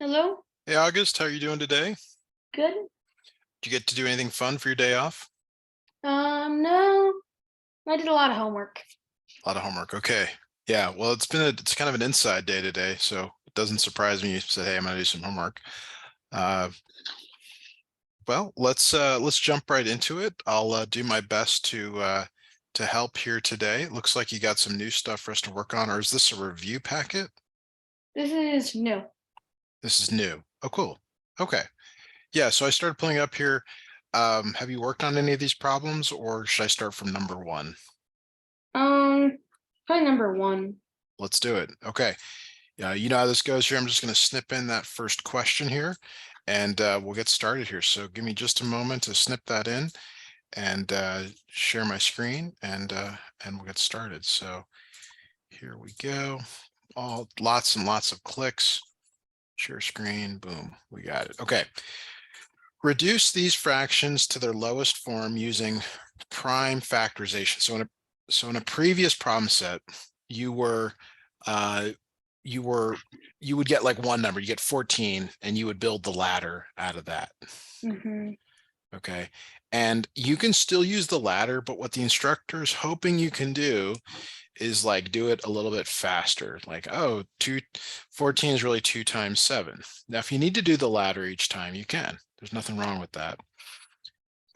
Hello? Hey August, how are you doing today? Good? Did you get to do anything fun for your day off? No, I did a lot of homework. A lot of homework. Okay. Yeah, well, it's kind of an inside day today, so it doesn't surprise me you said, hey, I'm gonna do some homework. Uh, well, let's jump right into it. I'll do my best to help here today. It looks like you got some new stuff for us to work on, or is this a review packet? This is new. This is new. Oh, cool. Okay. Yeah, so I started pulling up here. Have you worked on any of these problems, or should I start from number one? Um, Probably number one. Let's do it. Okay. You know how this goes here. I'm just going to snip in that first question here, and we'll get started here. So give me just a moment to snip that in and share my screen, and we'll get started. So here we go. Lots and lots of clicks. Share screen. Boom. We got it. Okay. Reduce these fractions to their lowest form using prime factorization. So in a previous problem set, you were uh, you would get like one number, you get 14, and you would build the ladder out of that. Mm-hmm. Okay. And you can still use the ladder, but what the instructor is hoping you can do is like do it a little bit faster. Like, oh, 14 is really 2 times 7. Now, if you need to do the ladder each time, you can. There's nothing wrong with that.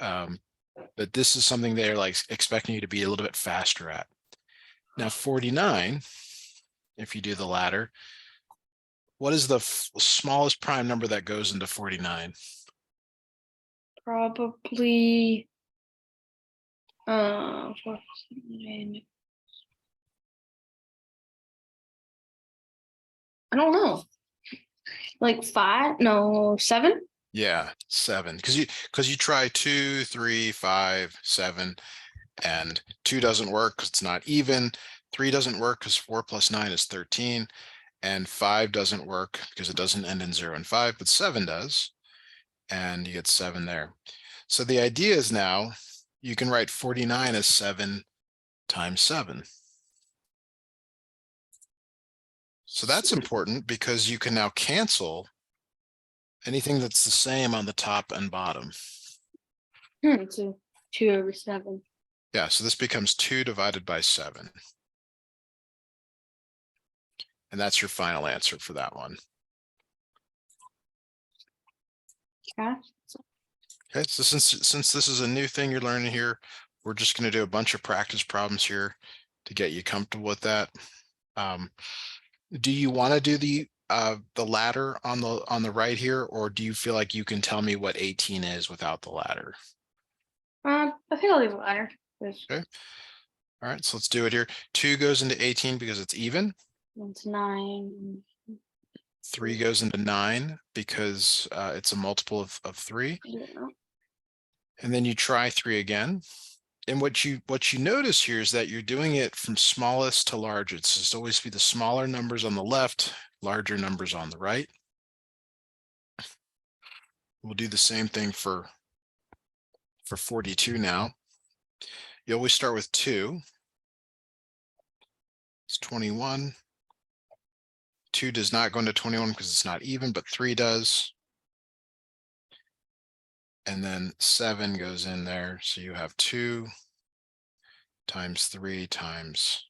But this is something they're like expecting you to be a little bit faster at. Now, 49, if you do the ladder, what is the smallest prime number that goes into 49? Probably, I don't know. Like five? No, seven? Yeah, 7. Because you try 2, 3, 5, 7, and 2 doesn't work because it's not even. 3 doesn't work because 4 plus 9 is 13, and 5 doesn't work because it doesn't end in 0 and 5, but 7 does, and you get 7 there. So the idea is now you can write 49 as 7 times 7. So that's important because you can now cancel anything that's the same on the top and bottom. So 2/7. Yeah, so this becomes 2 divided by 7. And that's your final answer for that one. Okay. Okay, so since this is a new thing you're learning here, we're just going to do a bunch of practice problems here to get you comfortable with that. Do you want to do the ladder on the right here, or do you feel like you can tell me what 18 is without the ladder? I think I'll leave the ladder. Okay. All right, so let's do it here. 2 goes into 18 because it's even. It's 9. 3 goes into 9 because it's a multiple of 3. Yeah. And then you try 3 again. And what you notice here is that you're doing it from smallest to largest. It's just always be the smaller numbers on the left, larger numbers on the right. We'll do the same thing for 42 now. You always start with 2. It's 21. 2 does not go into 21 because it's not even, but 3 does. And then 7 goes in there. So you have 2 times 3 times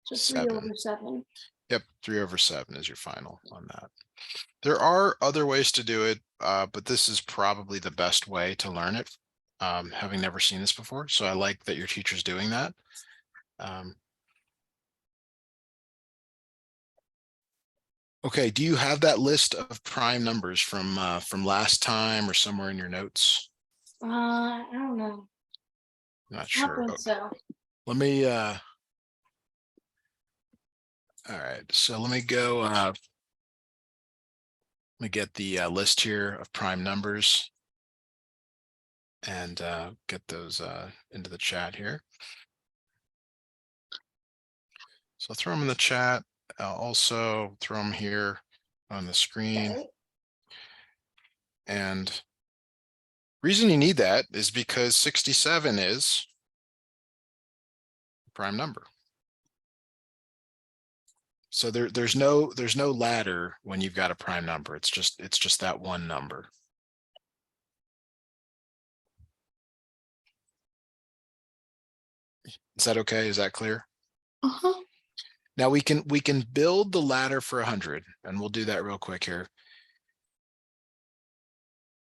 So 7. 3/7. Yep, 3/7 is your final on that. There are other ways to do it, but this is probably the best way to learn it, having never seen this before. So I like that your teacher's doing that. Okay, do you have that list of prime numbers from last time or somewhere in your notes? I don't know. Not I sure. think so. Let me all right, so let me go let me get the list here of prime numbers and get those into the chat here. So I'll throw them in the chat. I'll also throw them here on the screen. Okay. And reason you need that is because 67 is a prime number. So there's no ladder when you've got a prime number. It's just that one number. Is that okay? Is that clear? Uh-huh. Now we can build the ladder for 100, and we'll do that real quick here.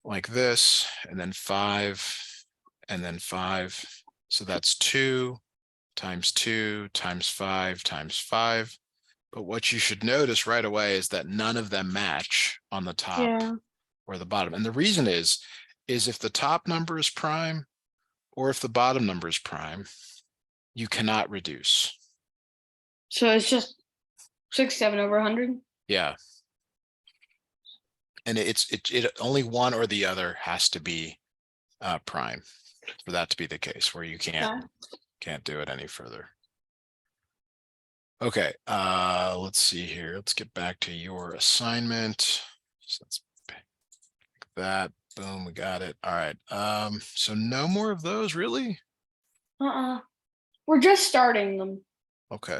Like this, and then 5, and then 5. So that's 2 times 2 times 5 times 5. But what you should notice right away is that none of them match on the top Yeah. or the bottom. And the reason is if the top number is prime or if the bottom number is prime, you cannot reduce. So it's just 67 over 100. Yeah. And it only one or the other has to be prime for that to be the case, where you can't do it any further. Okay, let's see here. Let's get back to your assignment. So let's pick that. Boom, we got it. All right. So no more of those, really? We're just starting them. Okay.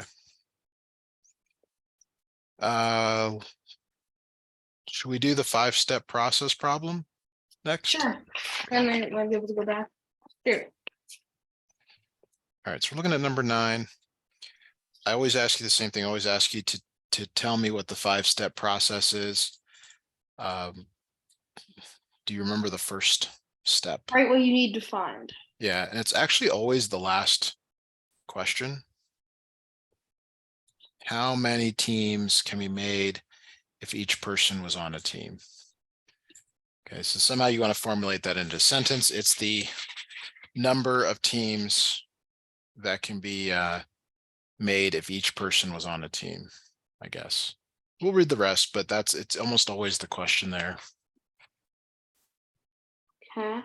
Should we do the 5-step process problem next? Sure. And then might be able to go back. Here. All right, so we're looking at number 9. I always ask you the same thing. I always ask you to tell me what the 5-step process is. Do you remember the first step? Write what you need to find. Yeah, and it's actually always the last question. How many teams can be made if each person was on a team? Okay, so somehow you want to formulate that into a sentence. It's the number of teams that can be made if each person was on a team, I guess. We'll read the rest, but it's almost always the question there. Okay.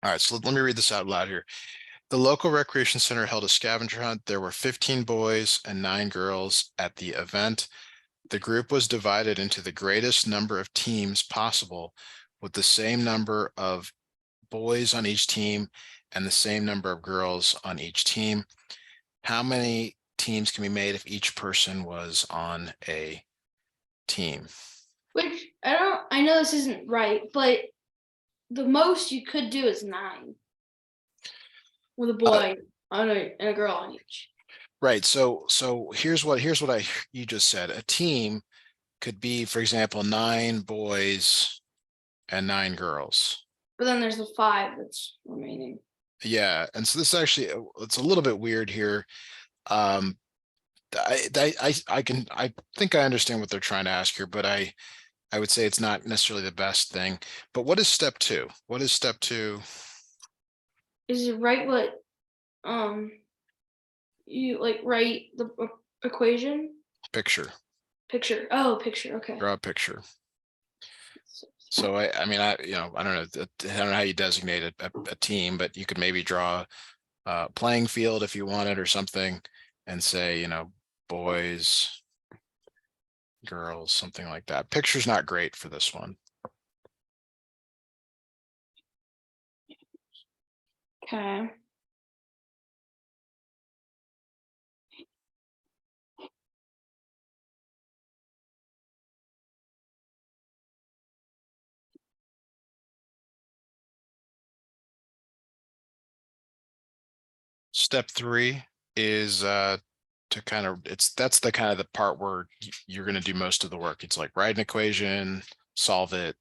All right, so let me read this out loud here. The local recreation center held a scavenger hunt. There were 15 boys and 9 girls at the event. The group was divided into the greatest number of teams possible, with the same number of boys on each team and the same number of girls on each team. How many teams can be made if each person was on a team? Which I know this isn't right, but the most you could do is 9 with a boy and a girl on each. Right. So here's what you just said. A team could be, for example, 9 boys and 9 girls. But then there's the 5 that's remaining. Yeah, and so this actually it's a little bit weird here. I think I understand what they're trying to ask here, but I would say it's not necessarily the best thing. But what is step 2? What is step 2? Is it right what you write the equation? Picture. Picture. Oh, picture. Okay. Draw a picture. So I mean, I don't know how you designate a team, but you could maybe draw a playing field if you wanted or something, and say, boys, girls, something like that. Picture's not great for this one. Okay. Step 3 is to kind of that's the kind of the part where you're going to do most of the work. It's like write an equation, solve it.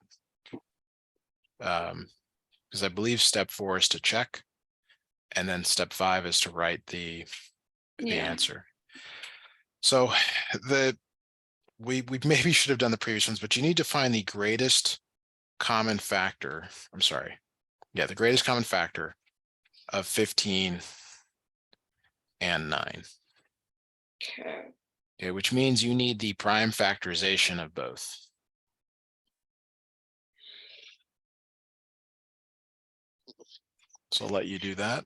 Because I believe step 4 is to check, and then step 5 is to write the answer. So we maybe should have done the previous ones, but you need to find the greatest common factor. I'm sorry. Yeah, the greatest common factor of 15 and 9. Okay, which means you need the prime factorization of both. So I'll let you do that.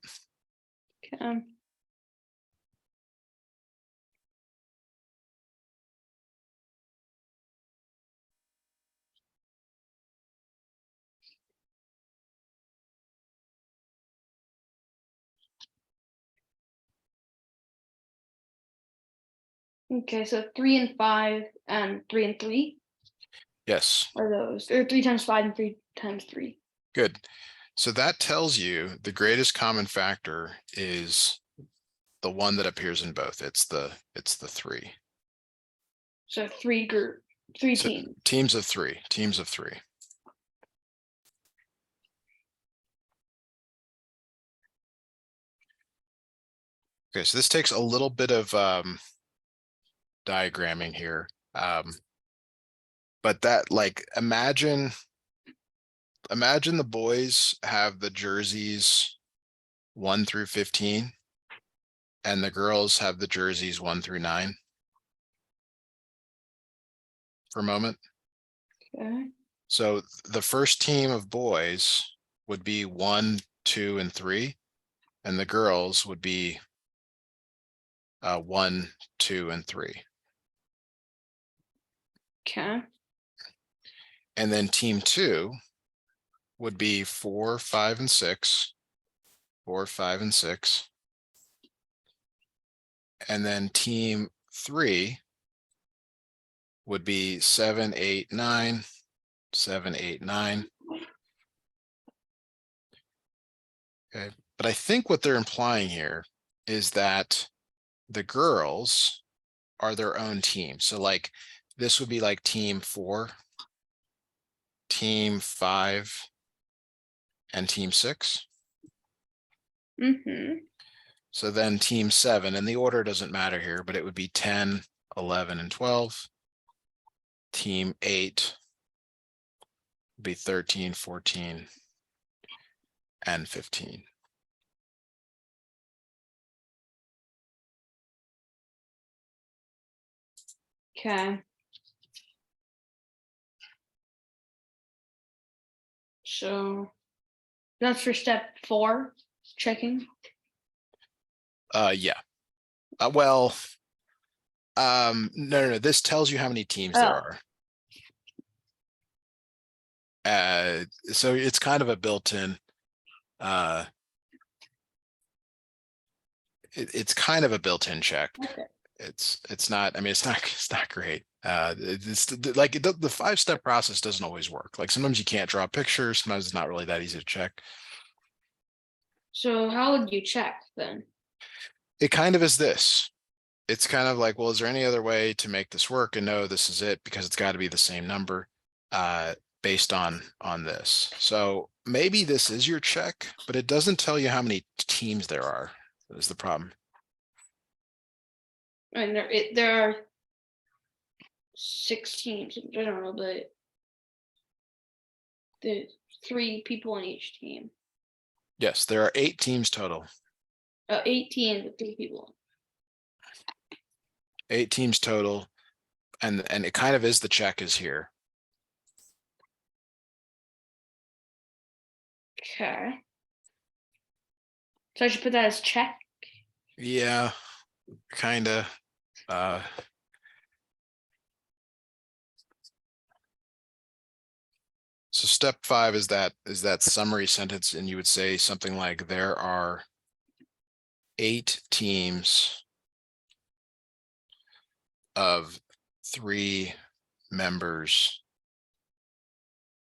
Okay. Okay, so 3 and 5 and 3 and 3 Yes, are those, or 3 times 5 and 3 times 3. good. So that tells you the greatest common factor is the one that appears in both. It's the 3. So 3 So teams. teams of 3, teams of 3. Okay, so this takes a little bit of diagramming here. But that, like, imagine the boys have the jerseys 1 through 15 and the girls have the jerseys 1 through 9 for a moment. Okay. So the first team of boys would be 1, 2, and 3, and the girls would be 1, 2, and 3. Okay. And then team 2 would be 4, 5, and 6, 4, 5, and 6. And then team 3 would be 7, 8, 9, 7, 8, 9. Okay, but I think what they're implying here is that the girls are their own team. So like this would be like team 4, team 5, and team 6. Mm-hmm. So then team 7, and the order doesn't matter here, but it would be 10, 11, and 12. Team 8 would be 13, 14, and 15. Okay. So that's for step 4, checking. Yeah. Well, no. This tells you how many teams there Oh. are. So it's kind of a built-in, it's kind of a built-in check. Okay. It's not, I mean, it's not great. It's like the 5-step process doesn't always work. Like sometimes you can't draw pictures, sometimes it's not really that easy to check. So how would you check then? It kind of is this. It's kind of like, well, is there any other way to make this work? And no, this is it, because it's got to be the same number based on this. So maybe this is your check, but it doesn't tell you how many teams there are. Is the problem. I mean, there are 6 teams in general, but there's 3 people on each team. Yes, there are 8 teams total. 8 teams with 3 people. 8 teams total, and it kind of is the check is here. Okay. So I should put that as check. Yeah, kind of. So step 5 is that summary sentence, and you would say something like, there are 8 teams of 3 members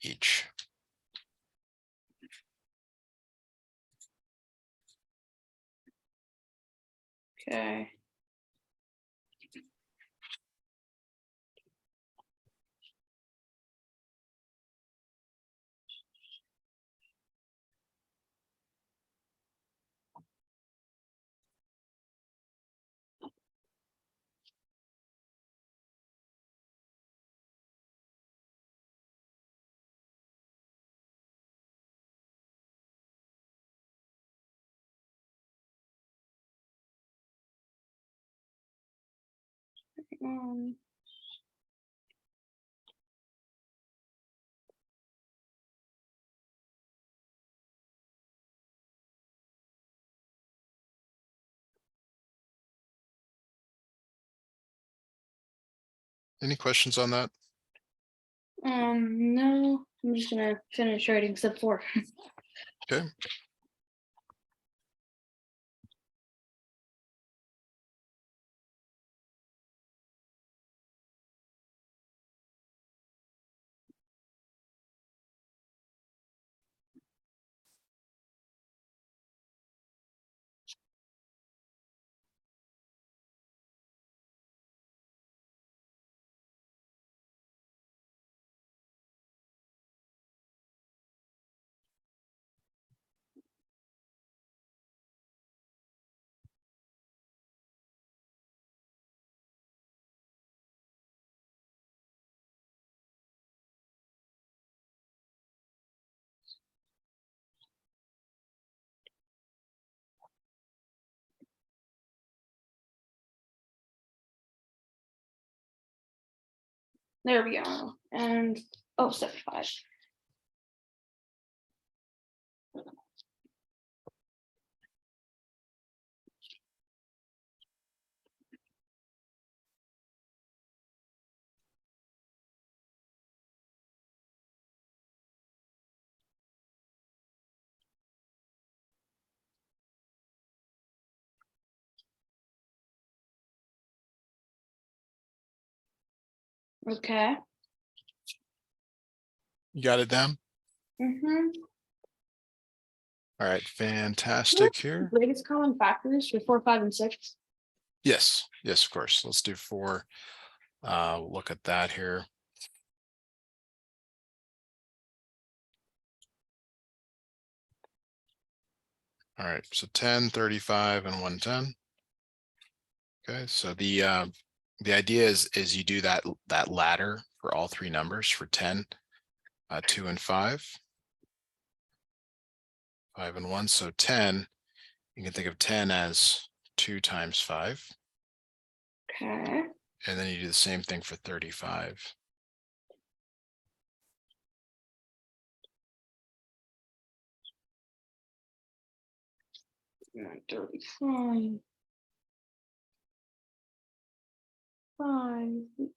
each. Okay. Um, Any questions on that? no, I'm just gonna finish writing step 4. Okay. There we go. And oh, 75. Okay. You got it down? Mm-hmm. All right, fantastic here. Greatest common factors for 4, 5, and 6. Yes, yes, of course. Let's do 4. Look at that here. All right, so 10, 35, and 110. Okay, so the idea is you do that ladder for all 3 numbers for 10, 2, and 5. 5 and 1. So 10, you can think of 10 as 2 times 5. Okay. And then you do the same thing for 35. And 35. 5.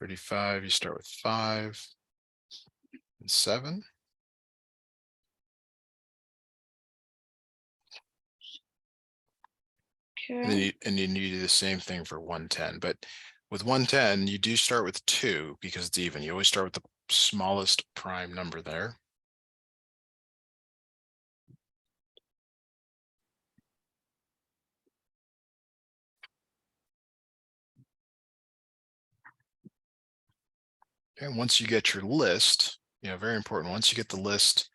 35, you start with 5 and 7. Okay. And then you do the same thing for 110. But with 110, you do start with 2 because it's even. You always start with the smallest prime number there. And once you get your list, very important. Once you get the list,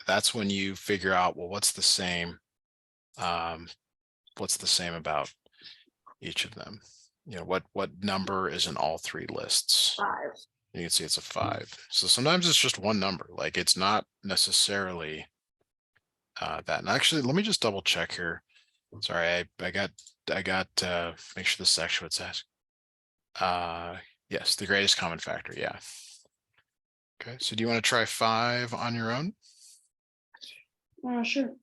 that's when you figure out, well, what's the same? What's the same about each of them? What number is in all 3 lists? 5. You can see it's a 5. So sometimes it's just one number. Like it's not necessarily that. And actually, let me just double check here. Sorry, I got make sure this is actually what it says. Yes, the greatest common factor. Yeah. Okay, so do you want to try 5 on your own? Sure.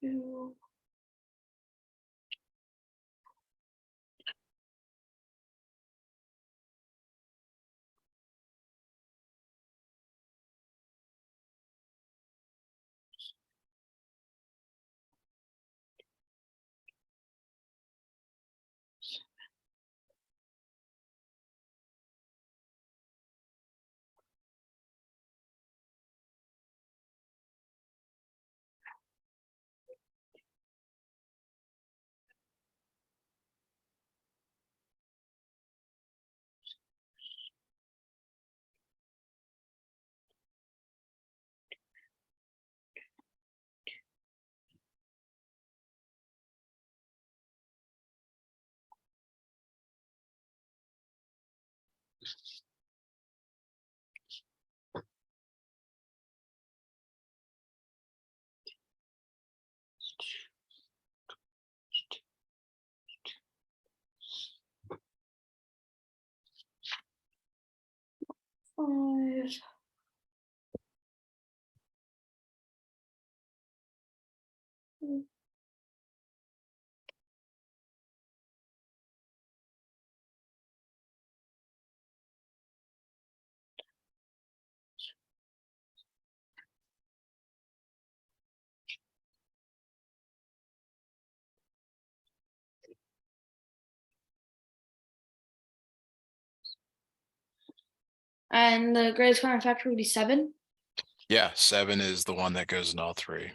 Two. Five. And the greatest common factor would be 7. Yeah, 7 is the one that goes in all 3.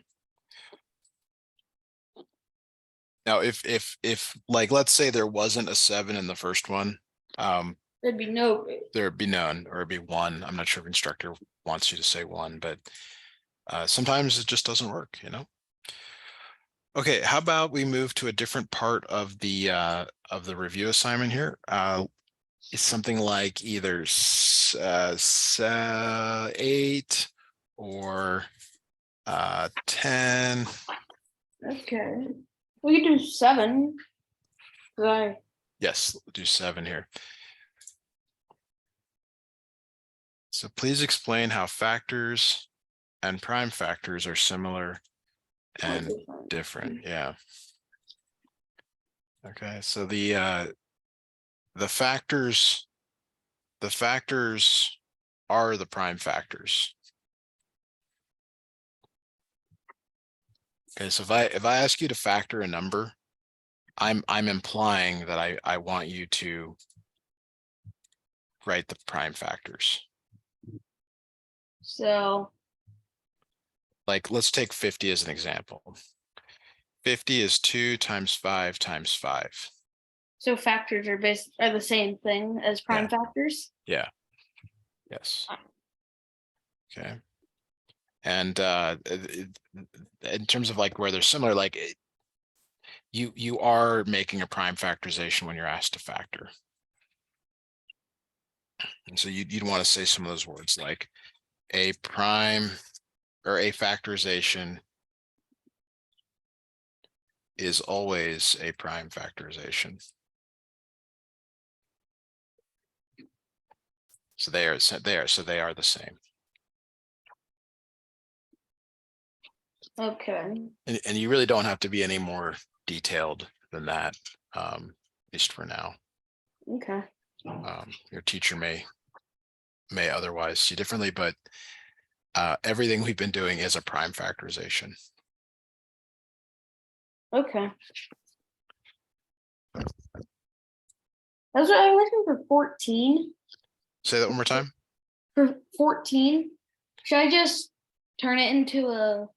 Now, if like let's say there wasn't a 7 in the first one, There'd be no root. There'd be none, or it'd be one. I'm not sure if instructor wants you to say one, but sometimes it just doesn't work, you know? Okay, how about we move to a different part of the review assignment here? It's something like either 8 or 10. Okay. We can do 7. Right. Yes, we'll do 7 here. So please explain how factors and prime factors are similar and different. Yeah. Okay, so the factors are the prime factors. Okay, so if I ask you to factor a number, I'm implying that I want you to write the prime factors. So Like, let's take 50 as an example. 50 is 2 times 5 times 5. so factors are the same thing as prime factors. Yeah. Yes. Okay. And in terms of like where they're similar, like you are making a prime factorization when you're asked to factor. And so you'd want to say some of those words like a prime or a factorization is always a prime factorization. So they are the same. Okay. And you really don't have to be any more detailed than that, at least for now. Okay. Your teacher may otherwise see differently, but everything we've been doing is a prime factorization. Okay. That's what I'm looking for 14. Say that one more time. For 14, should I just turn it into a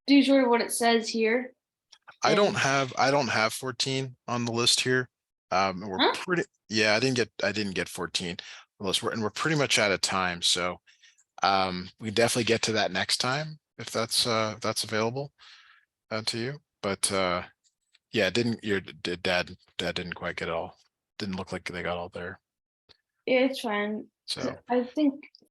do sort of what it says here? I don't And- have 14 on the list here. We're Huh? pretty, yeah, I didn't get 14 unless we're pretty much out of time. So we definitely get to that next time if that's available to you. But yeah, your dad didn't quite get it all. Didn't look like they got all there. Yeah, it's fine. So I think